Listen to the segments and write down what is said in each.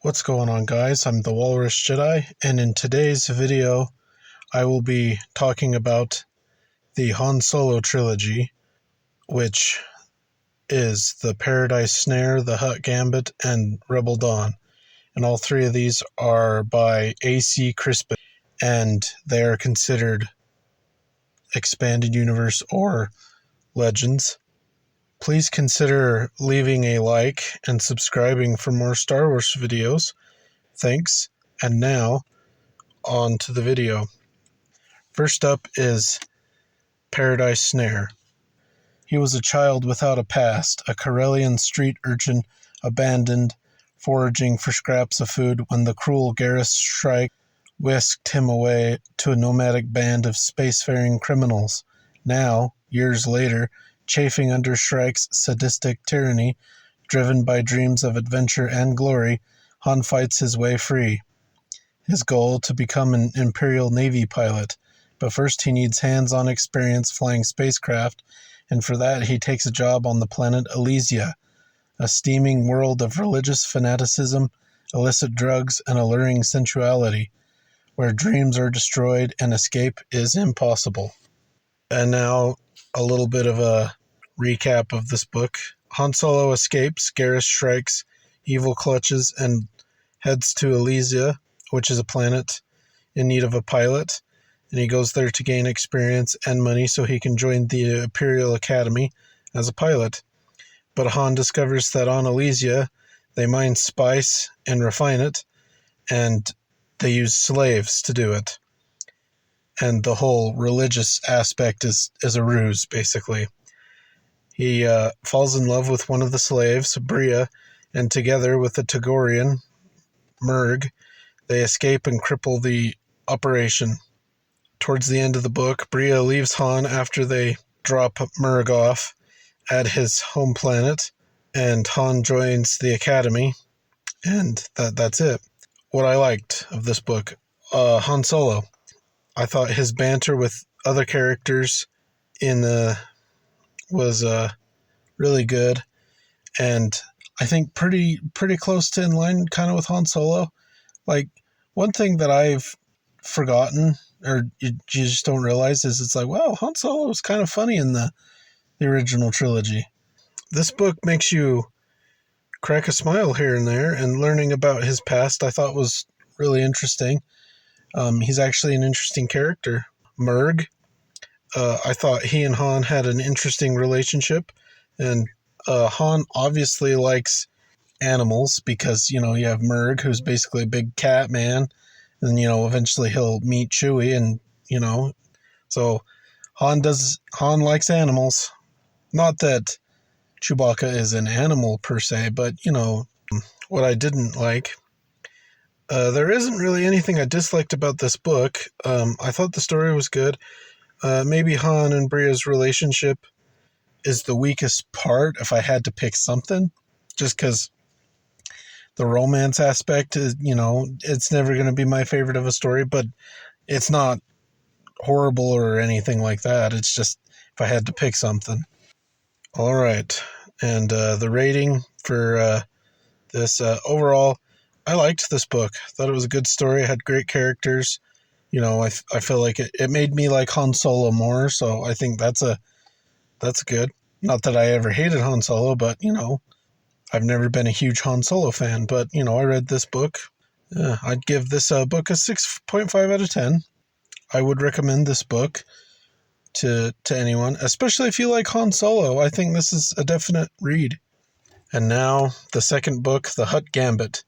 What's going on, guys? I'm the Walrus Jedi, and in today's video I will be talking about the Han Solo trilogy, which is the Paradise Snare, the Hutt Gambit, and Rebel Dawn. And all three of these are by A.C. Crispin, and they are considered expanded universe or legends. Please consider leaving a like and subscribing for more Star Wars videos. Thanks. And now, on to the video. First up is Paradise Snare. He was a child without a past, a Corellian street urchin, abandoned, foraging for scraps of food when the cruel Garrus strike whisked him away to a nomadic band of spacefaring criminals. Now, years later, chafing under Shrike's sadistic tyranny, driven by dreams of adventure and glory, Han fights his way free. His goal, to become an Imperial Navy pilot, but first he needs hands-on experience flying spacecraft, and for that he takes a job on the planet Elysia, a steaming world of religious fanaticism, illicit drugs, and alluring sensuality, where dreams are destroyed and escape is impossible. And now, a little bit of a recap of this book. Han Solo escapes Garrus Shrike's evil clutches and heads to Elysia, which is a planet in need of a pilot, and he goes there to gain experience and money so he can join the Imperial Academy as a pilot. But Han discovers that on Elysia, they mine spice and refine it, and they use slaves to do it. And the whole religious aspect is a ruse, basically. He falls in love with one of the slaves, Bria, and together with the Togorian, Murg, they escape and cripple the operation. Towards the end of the book, Bria leaves Han after they drop Murg off at his home planet, and Han joins the Academy, and that's it. What I liked of this book, Han Solo. I thought his banter with other characters was really good, and I think pretty close to in line kind of with Han Solo. Like, one thing that I've forgotten, or you just don't realize, is it's like, wow, Han Solo was kind of funny in the original trilogy. This book makes you crack a smile here and there, and learning about his past I thought was really interesting. He's actually an interesting character. Murg, I thought he and Han had an interesting relationship, and Han obviously likes animals because, you have Murg, who's basically a big cat man, and, eventually he'll meet Chewie, and, so Han likes animals. Not that Chewbacca is an animal per se, but, what I didn't like, there isn't really anything I disliked about this book. I thought the story was good. Maybe Han and Bria's relationship is the weakest part if I had to pick something, just because the romance aspect is, it's never going to be my favorite of a story, but it's not horrible or anything like that. It's just if I had to pick something. All right. And the rating for this overall, I liked this book. Thought it was a good story. It had great characters. I feel like it made me like Han Solo more, so I think that's good. Not that I ever hated Han Solo, but, I've never been a huge Han Solo fan, but, I read this book. I'd give this book a 6.5 out of 10. I would recommend this book to anyone, especially if you like Han Solo. I think this is a definite read. And now, the second book, The Hutt Gambit.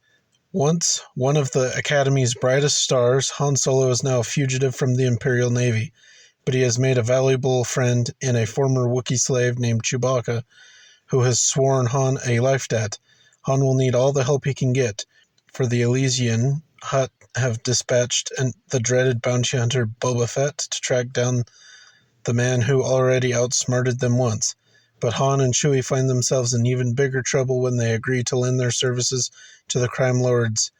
Once one of the Academy's brightest stars, Han Solo is now a fugitive from the Imperial Navy, but he has made a valuable friend in a former Wookiee slave named Chewbacca, who has sworn Han a life debt. Han will need all the help he can get, for the Elysian Hutt have dispatched the dreaded bounty hunter Boba Fett to track down the man who already outsmarted them once. But Han and Chewie find themselves in even bigger trouble when they agree to lend their services to the crime lords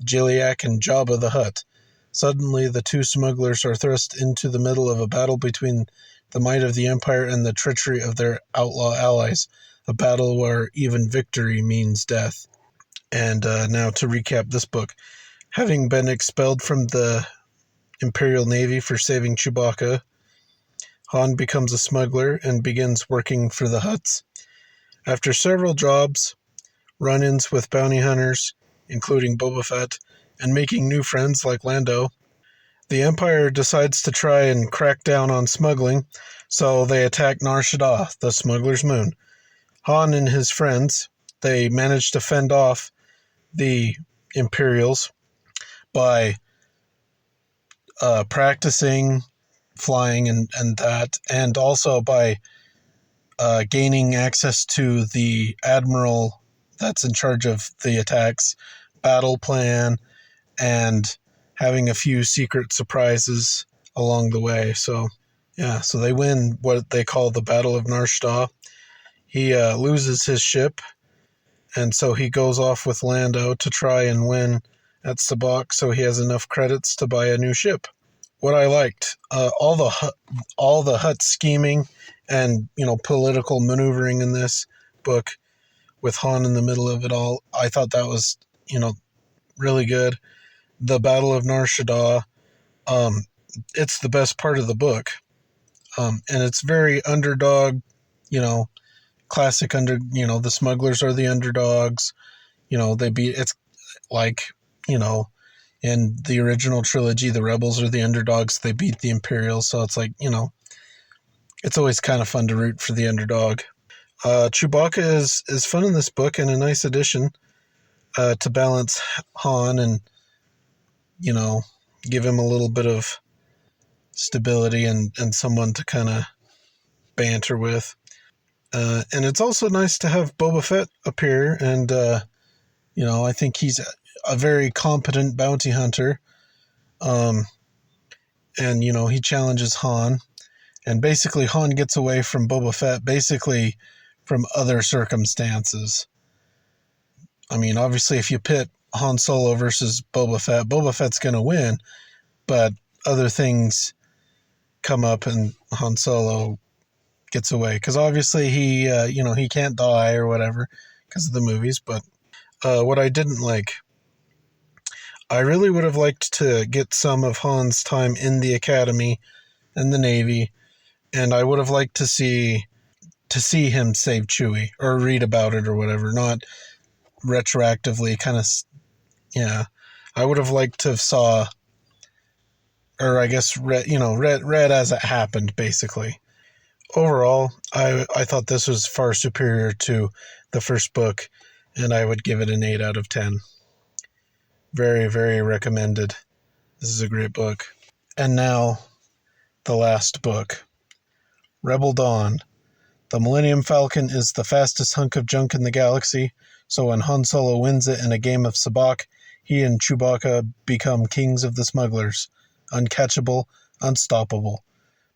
Jiliak and Jabba the Hutt. Suddenly, the two smugglers are thrust into the middle of a battle between the might of the Empire and the treachery of their outlaw allies, a battle where even victory means death. And now to recap this book. Having been expelled from the Imperial Navy for saving Chewbacca, Han becomes a smuggler and begins working for the Hutts. After several jobs, run-ins with bounty hunters, including Boba Fett, and making new friends like Lando, the Empire decides to try and crack down on smuggling, so they attack Nar Shaddaa, the smuggler's moon. Han and his friends, they manage to fend off the Imperials by practicing flying and that, and also by gaining access to the admiral that's in charge of the attacks, battle plan, and having a few secret surprises along the way. So, yeah, so they win what they call the Battle of Nar Shaddaa. He loses his ship, and so he goes off with Lando to try and win at Sabacc, so he has enough credits to buy a new ship. What I liked, all the Hutt scheming and political maneuvering in this book, with Han in the middle of it all. I thought that was really good. The Battle of Nar Shaddaa, it's the best part of the book, and it's very underdog, classic the smugglers are the underdogs. They beat. It's like in the original trilogy, the rebels are the underdogs. They beat the Imperials, so it's like it's always kind of fun to root for the underdog. Chewbacca is fun in this book and a nice addition to balance Han and give him a little bit of stability and someone to kind of banter with. And it's also nice to have Boba Fett appear, and I think he's a very competent bounty hunter. And he challenges Han, and basically Han gets away from Boba Fett basically from other circumstances. I mean, obviously, if you pit Han Solo versus Boba Fett's going to win, but other things come up and Han Solo gets away. Because obviously he can't die or whatever because of the movies. But what I didn't like, I really would have liked to get some of Han's time in the Academy and the Navy, and I would have liked to see him save Chewie or read about it or whatever, not retroactively kind of, yeah. I would have liked to have saw, or I guess read as it happened, basically. Overall, I thought this was far superior to the first book, and I would give it an 8 out of 10. Very, very recommended. This is a great book. And now, the last book, Rebel Dawn. The Millennium Falcon is the fastest hunk of junk in the galaxy, so when Han Solo wins it in a game of Sabacc, he and Chewbacca become kings of the smugglers, uncatchable, unstoppable.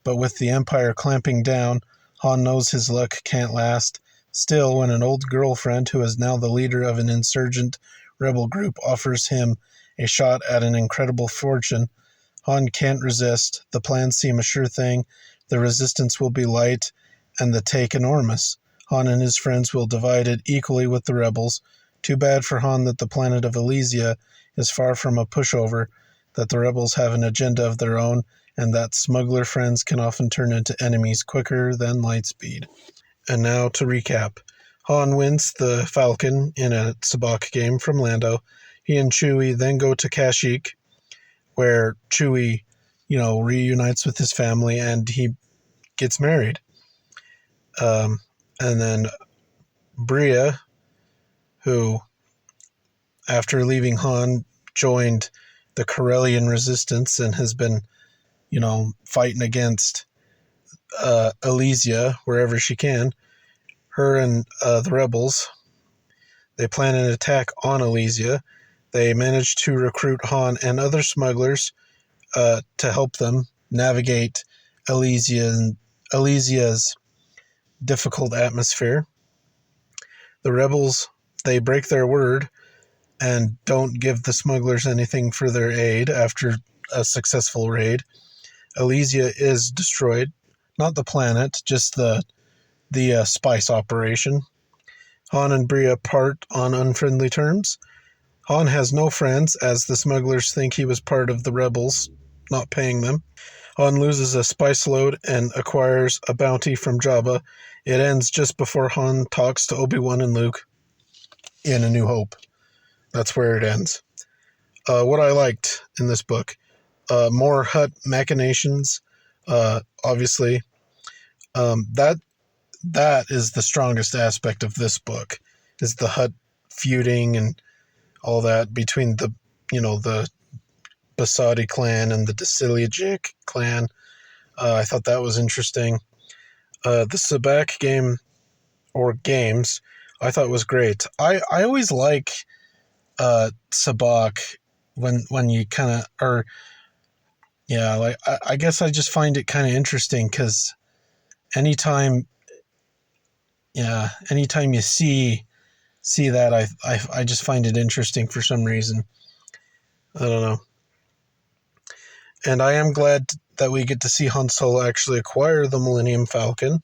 But with the Empire clamping down, Han knows his luck can't last. Still, when an old girlfriend who is now the leader of an insurgent rebel group offers him a shot at an incredible fortune, Han can't resist. The plans seem a sure thing, the resistance will be light, and the take enormous. Han and his friends will divide it equally with the rebels. Too bad for Han that the planet of Elysia is far from a pushover, that the rebels have an agenda of their own, and that smuggler friends can often turn into enemies quicker than light speed. And now to recap. Han wins the Falcon in a Sabacc game from Lando. He and Chewie then go to Kashyyyk, where Chewie, reunites with his family and he gets married. And then Bria, who, after leaving Han, joined the Corellian resistance and has been, fighting against Elysia wherever she can. Her and the rebels, they plan an attack on Elysia. They manage to recruit Han and other smugglers to help them navigate Elysia's difficult atmosphere. The rebels, they break their word and don't give the smugglers anything for their aid after a successful raid. Elysia is destroyed. Not the planet, just the spice operation. Han and Bria part on unfriendly terms. Han has no friends, as the smugglers think he was part of the rebels, not paying them. Han loses a spice load and acquires a bounty from Jabba. It ends just before Han talks to Obi-Wan and Luke in A New Hope. That's where it ends. What I liked in this book, more Hutt machinations, obviously. That is the strongest aspect of this book, is the Hutt feuding and all that between the Basadi clan and the Trilogy clan. I thought that was interesting. The Sabak game, or games, I thought was great. I always like Sabak when you kind of are, yeah, like I guess I just find it kind of interesting because anytime you see that, I just find it interesting for some reason. I don't know. And I am glad that we get to see Han Solo actually acquire the Millennium Falcon,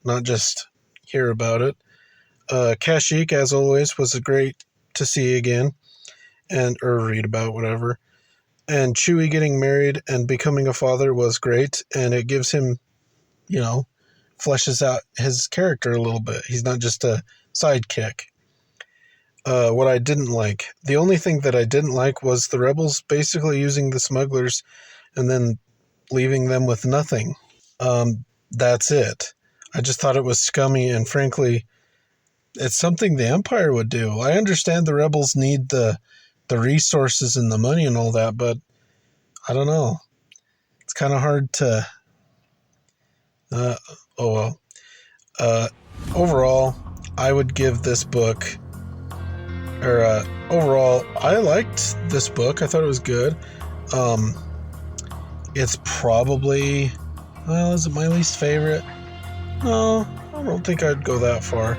not just hear about it. Kashyyyk, as always, was great to see again, or read about, whatever. And Chewie getting married and becoming a father was great, and it gives him, fleshes out his character a little bit. He's not just a sidekick. What I didn't like, the only thing that I didn't like was the rebels basically using the smugglers and then leaving them with nothing. That's it. I just thought it was scummy, and frankly, it's something the Empire would do. I understand the rebels need the resources and the money and all that, but I don't know. It's kind of hard to... overall, I would give this book... overall, I liked this book. I thought it was good. It's probably... Well, is it my least favorite? No, I don't think I'd go that far.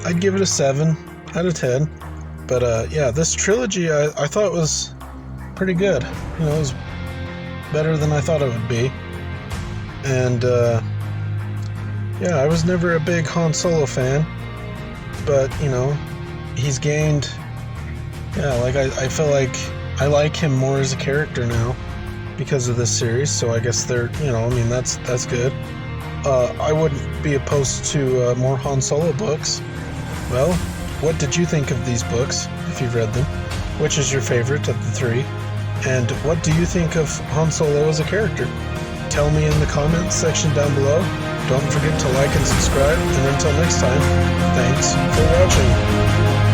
I'd give it a 7 out of 10. But yeah, this trilogy I thought was pretty good. It was better than I thought it would be. And yeah, I was never a big Han Solo fan, but he's gained. Yeah, like I feel like I like him more as a character now because of this series. So I guess that's good. I wouldn't be opposed to more Han Solo books. Well, what did you think of these books, if you've read them? Which is your favorite of the 3? And what do you think of Han Solo as a character? Tell me in the comments section down below. Don't forget to like and subscribe, and until next time, thanks for watching.